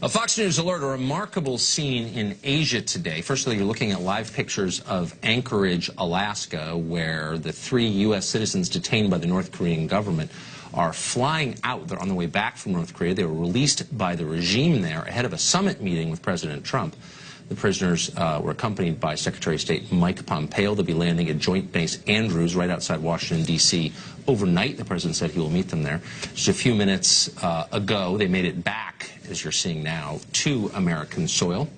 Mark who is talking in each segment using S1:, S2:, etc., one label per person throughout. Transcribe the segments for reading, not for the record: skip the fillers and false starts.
S1: A Fox News alert, a remarkable scene in Asia today. First of all, you're looking at live pictures of Anchorage, Alaska, where the 3 U.S. citizens detained by the North Korean government are flying out. They're on the way back from North Korea. They were released by the regime there ahead of a summit meeting with President Trump. The prisoners were accompanied by Secretary of State Mike Pompeo. They'll be landing at Joint Base Andrews right outside Washington, D.C. overnight. The president said he will meet them there. Just a few minutes ago, they made it back, as you're seeing now, to American soil.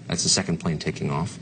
S1: That's the second plane taking off.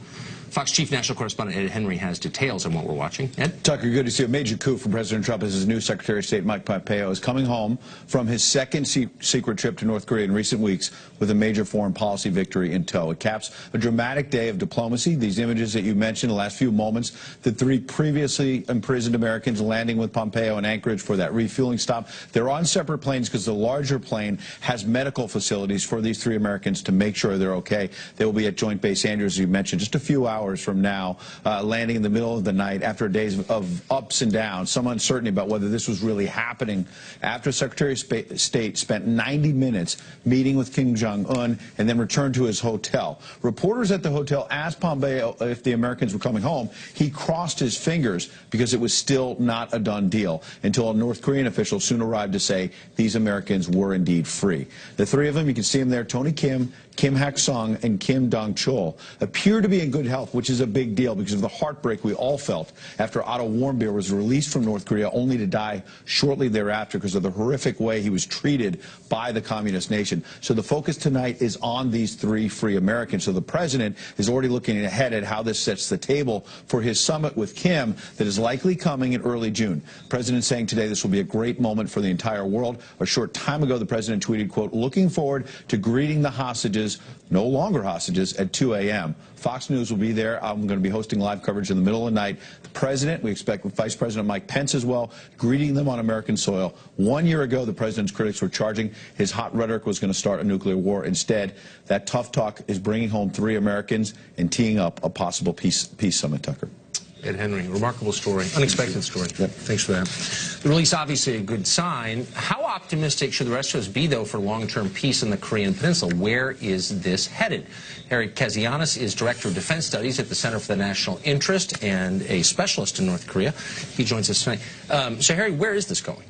S1: Fox Chief National Correspondent Ed Henry has details on what we're watching. Ed? Tucker,
S2: good to see a major coup for President Trump as his new Secretary of State, Mike Pompeo, is coming home from his second secret trip to North Korea in recent weeks with a major foreign policy victory in tow. It caps a dramatic day of diplomacy. These images that you mentioned, the last few moments, the 3 previously imprisoned Americans landing with Pompeo in Anchorage for that refueling stop. They're on separate planes because the larger plane has medical facilities for these 3 Americans to make sure they're okay. They will be at Joint Base Andrews, as you mentioned, just a few hours from now, landing in the middle of the night after days of ups and downs, some uncertainty about whether this was really happening, after Secretary of State spent 90 minutes meeting with Kim Jong-un and then returned to his hotel. Reporters at the hotel asked Pompeo if the Americans were coming home. He crossed his fingers because it was still not a done deal until a North Korean official soon arrived to say these Americans were indeed free. The 3 of them, you can see them there, Tony Kim, Kim Hak-sung, and Kim Dong-chul, appear to be in good health, which is a big deal because of the heartbreak we all felt after Otto Warmbier was released from North Korea only to die shortly thereafter because of the horrific way he was treated by the communist nation. So the focus tonight is on these 3 free Americans. So the president is already looking ahead at how this sets the table for his summit with Kim that is likely coming in early June. The president saying today this will be a great moment for the entire world. A short time ago, the president tweeted, quote, "Looking forward to greeting the hostages, no longer hostages, at 2 a.m. Fox News will be there. I'm going to be hosting live coverage in the middle of the night. The president, we expect Vice President Mike Pence as well, greeting them on American soil. 1 year ago, the president's critics were charging his hot rhetoric was going to start a nuclear war. Instead, that tough talk is bringing home 3 Americans and teeing up a possible peace summit, Tucker.
S1: Ed Henry, remarkable story, unexpected story. Yep. Thanks for that. The release, obviously a good sign. How optimistic should the rest of us be, though, for long-term peace in the Korean Peninsula? Where is this headed? Harry Kazianis is Director of Defense Studies at the Center for the National Interest and a specialist in North Korea. He joins us tonight. So, Harry, where is this going?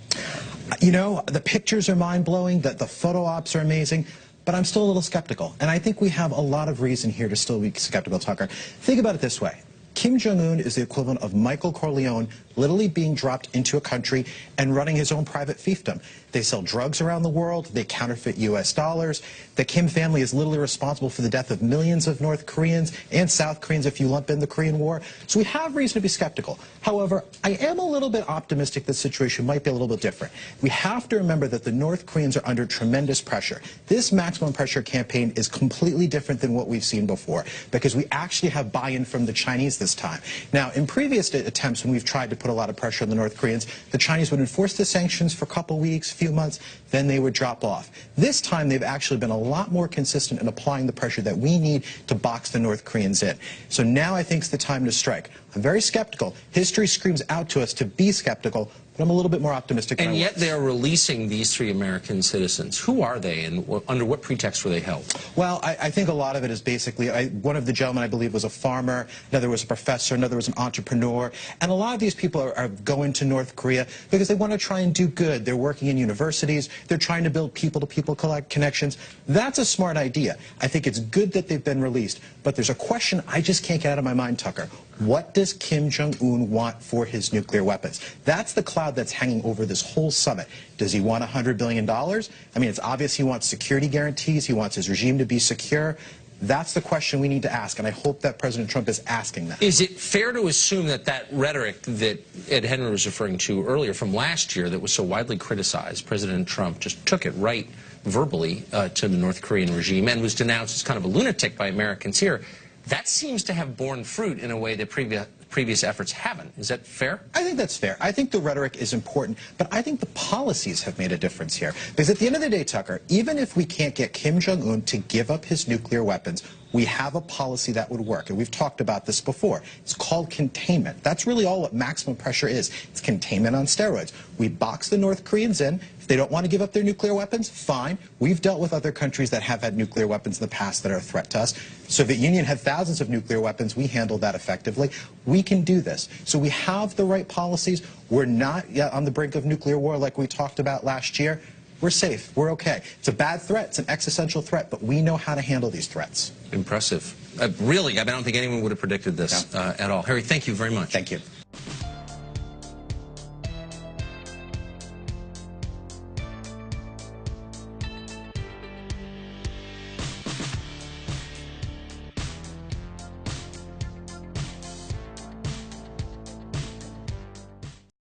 S3: You know, the pictures are mind-blowing, the photo ops are amazing, but I'm still a little skeptical. And I think we have a lot of reason here to still be skeptical, Tucker. Think about it this way. Kim Jong-un is the equivalent of Michael Corleone literally being dropped into a country and running his own private fiefdom. They sell drugs around the world. They counterfeit U.S. dollars. The Kim family is literally responsible for the death of millions of North Koreans and South Koreans if you lump in the Korean War. So we have reason to be skeptical. However, I am a little bit optimistic the situation might be a little bit different. We have to remember that the North Koreans are under tremendous pressure. This maximum pressure campaign is completely different than what we've seen before because we actually have buy-in from the Chinese this time. Now, in previous attempts when we've tried to put a lot of pressure on the North Koreans, the Chinese would enforce the sanctions for a couple weeks, few months, then they would drop off. This time they've actually been a lot more consistent in applying the pressure that we need to box the North Koreans in. So now I think it's the time to strike. I'm very skeptical. History screams out to us to be skeptical, but I'm a little bit more optimistic.
S1: And yet they're releasing these 3 American citizens. Who are they and under what pretext were they held?
S3: Well, I think a lot of it is basically, one of the gentlemen I believe was a farmer, another was a professor, another was an entrepreneur, and a lot of these people are going to North Korea because they want to try and do good. They're working in universities, they're trying to build people-to-people connections. That's a smart idea. I think it's good that they've been released, but there's a question I just can't get out of my mind, Tucker. What does Kim Jong-un want for his nuclear weapons? That's the cloud that's hanging over this whole summit. Does he want $100 billion? I mean, it's obvious he wants security guarantees. He wants his regime to be secure. That's the question we need to ask, and I hope that President Trump is asking that.
S1: Is it fair to assume that that rhetoric that Ed Henry was referring to earlier from last year that was so widely criticized, President Trump just took it right verbally to the North Korean regime and was denounced as kind of a lunatic by Americans here? That seems to have borne fruit in a way that previous efforts haven't. Is that fair?
S3: I think that's fair. I think the rhetoric is important, but I think the policies have made a difference here. Because at the end of the day, Tucker, even if we can't get Kim Jong-un to give up his nuclear weapons, We have a policy that would work, and we've talked about this before. It's called containment. That's really all what maximum pressure is. It's containment on steroids. We box the North Koreans in. If they don't want to give up their nuclear weapons, fine. We've dealt with other countries that have had nuclear weapons in the past that are a threat to us. Soviet Union had thousands of nuclear weapons. We handled that effectively. We can do this. So we have the right policies. We're not yet on the brink of nuclear war like we talked about last year. We're safe. We're okay. It's a bad threat. It's an existential threat, but we know how to handle these threats.
S1: Impressive. Really, I don't think anyone would have predicted this at all. Harry, thank you very much.
S3: Thank you.